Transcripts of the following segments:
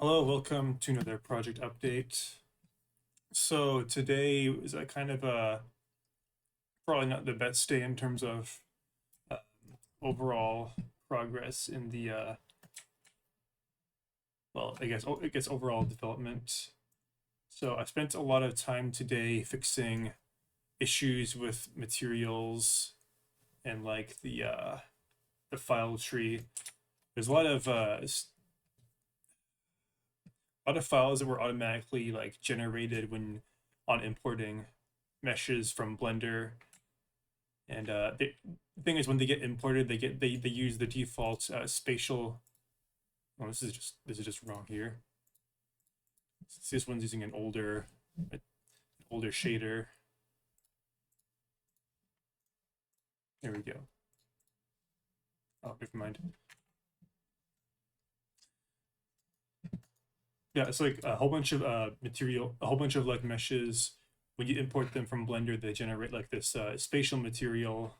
Hello, welcome to another project update. So today is a kind of a probably not the best day in terms of uh, overall progress in the well, I guess overall development. So I spent a lot of time today fixing issues with materials and like the file tree. There's a lot of files that were automatically like generated when on importing meshes from Blender. And the thing is, when they get imported, they use the default spatial. Oh, this is just wrong here. This one's using an older shader. There we go. Oh, never mind. Yeah, it's like a whole bunch of material, a whole bunch of like meshes. When you import them from Blender, they generate like this spatial material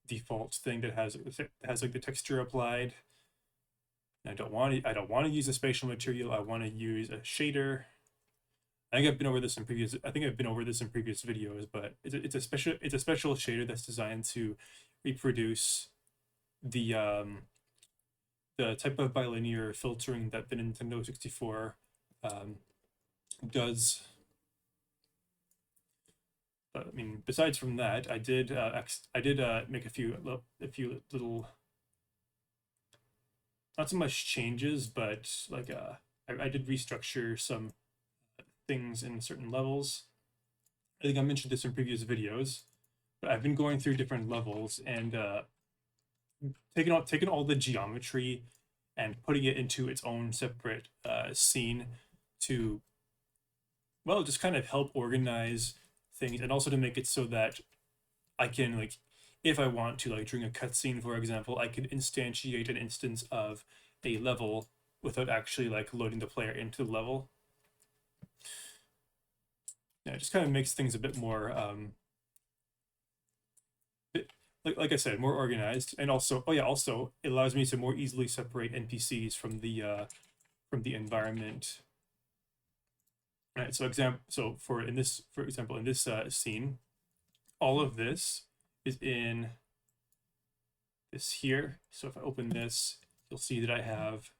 default thing that has like the texture applied. And I don't want to use a spatial material. I want to use a shader. I think I've been over this in previous videos, but it's a special shader that's designed to reproduce the um, the type of bilinear filtering that the Nintendo 64 um, does. But I mean, besides from that, I did make a few little, not so much changes, but like I did restructure some things in certain levels. I think I mentioned this in previous videos, but I've been going through different levels and taking all the geometry and putting it into its own separate scene to, well, just kind of help organize things, and also to make it so that I can, like, if I want to, like, during a cutscene, for example, I can instantiate an instance of a level without actually like loading the player into the level. Yeah, it just kind of makes things a bit more like I said, more organized, and also, oh yeah, also it allows me to more easily separate NPCs from the environment. Right. For example, in this scene, all of this is in this here. So if I open this, you'll see that I have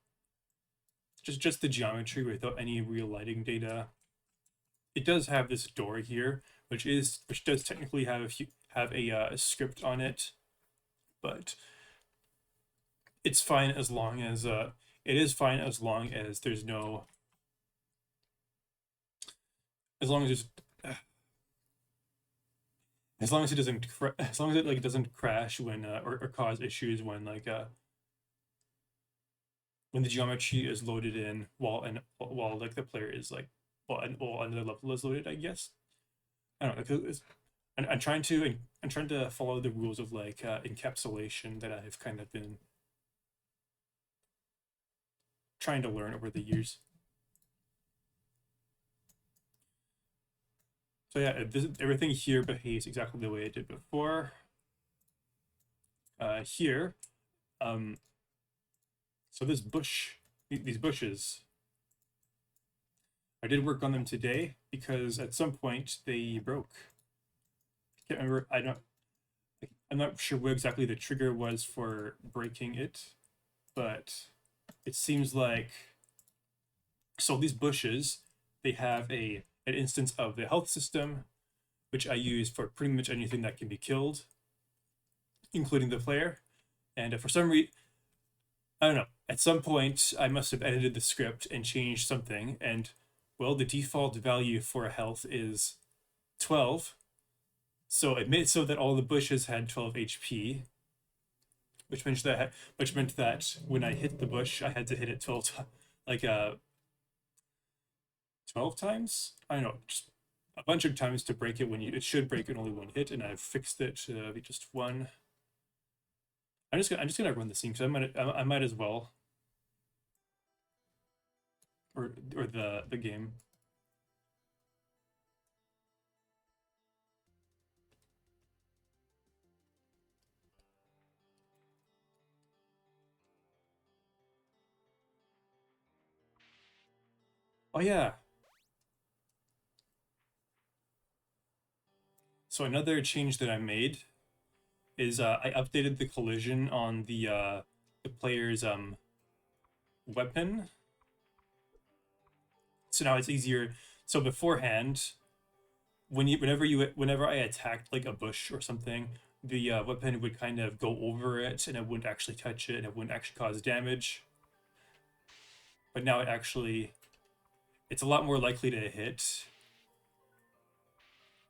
just the geometry without any real lighting data. It does have this door here, which does technically have a script on it, but it's fine as long as it is fine as long as there's no as long as there's as long as it doesn't as long as it like doesn't crash when or cause issues when the geometry is loaded in while like the player is like, while another level is loaded, I guess. I don't know, because I'm trying to follow the rules of like encapsulation that I've kind of been trying to learn over the years. So yeah, everything here behaves exactly the way it did before. Here, um, so these bushes, I did work on them today because at some point they broke. I can't remember. I'm not sure what exactly the trigger was for breaking it, but it seems like, so these bushes, they have an instance of the health system, which I use for pretty much anything that can be killed, including the player. And for some reason, I don't know. At some point, I must have edited the script and changed something, and well, the default value for a health is 12. So it made it so that all the bushes had 12 HP, which meant that when I hit the bush, I had to hit it 12 like 12 times. I don't know, just a bunch of times to break it when it should break in only one hit, and I've fixed it to be just one. I'm just gonna run the scene because I might as well, or the game. Oh yeah. So another change that I made is I updated the collision on the player's weapon. So now it's easier. So beforehand, whenever I attacked like a bush or something, the weapon would kind of go over it and it wouldn't actually touch it and it wouldn't actually cause damage. But now it's a lot more likely to hit.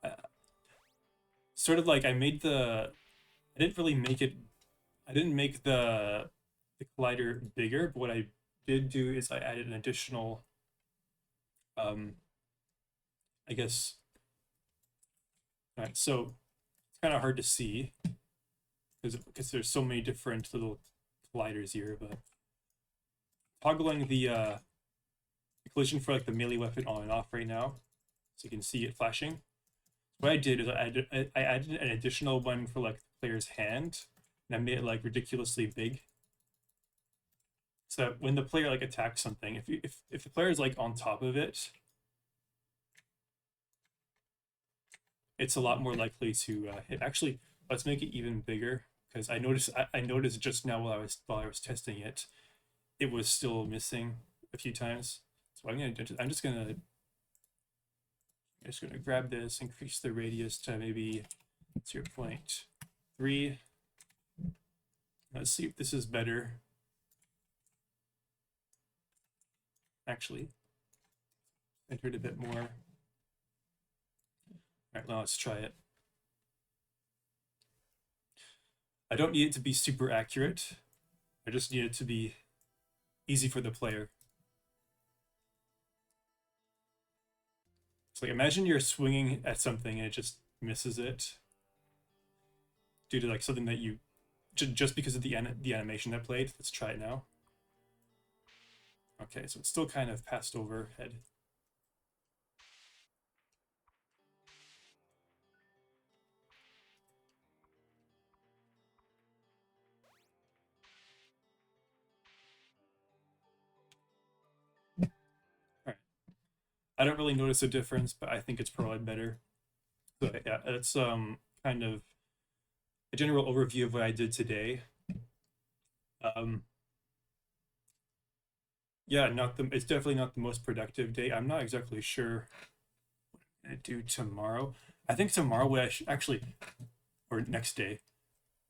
Uh, Sort of like I didn't really make it. I didn't make the collider bigger, but what I did do is I added an additional, um, I guess. All right, so it's kind of hard to see because there's so many different little colliders here, but toggling the collision for like the melee weapon on and off right now, so you can see it flashing. What I did is I added an additional one for like the player's hand, and I made it like ridiculously big. So that when the player like attacks something, if the player is like on top of it, it's a lot more likely to hit. Actually, let's make it even bigger because I noticed just now while I was testing it, it was still missing a few times. So I'm just gonna grab this, increase the radius to maybe 0.3. Let's see if this is better. Actually, entered a bit more. All right, now let's try it. I don't need it to be super accurate. I just need it to be easy for the player. So like imagine you're swinging at something and it just misses it due to like something that you just because of the animation that played. Let's try it now. Okay, so it's still kind of passed overhead. All right. I don't really notice a difference, but I think it's probably better. So yeah, it's kind of a general overview of what I did today. Um, yeah, it's definitely not the most productive day. I'm not exactly sure what I'm gonna do tomorrow. I think tomorrow what I actually, or next day,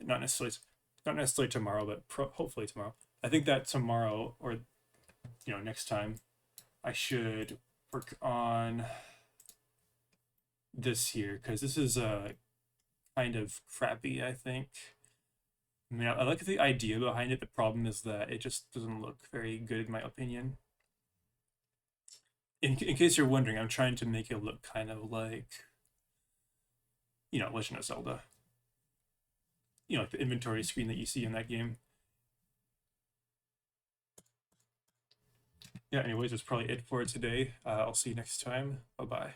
not necessarily not necessarily tomorrow, but hopefully tomorrow. I think that tomorrow or next time I should work on this here because this is kind of crappy, I think. I mean, I like the idea behind it. The problem is that it just doesn't look very good, in my opinion. In case you're wondering, I'm trying to make it look kind of like, Legend of Zelda. Like the inventory screen that you see in that game. Yeah, anyways, that's probably it for today. I'll see you next time. Bye-bye.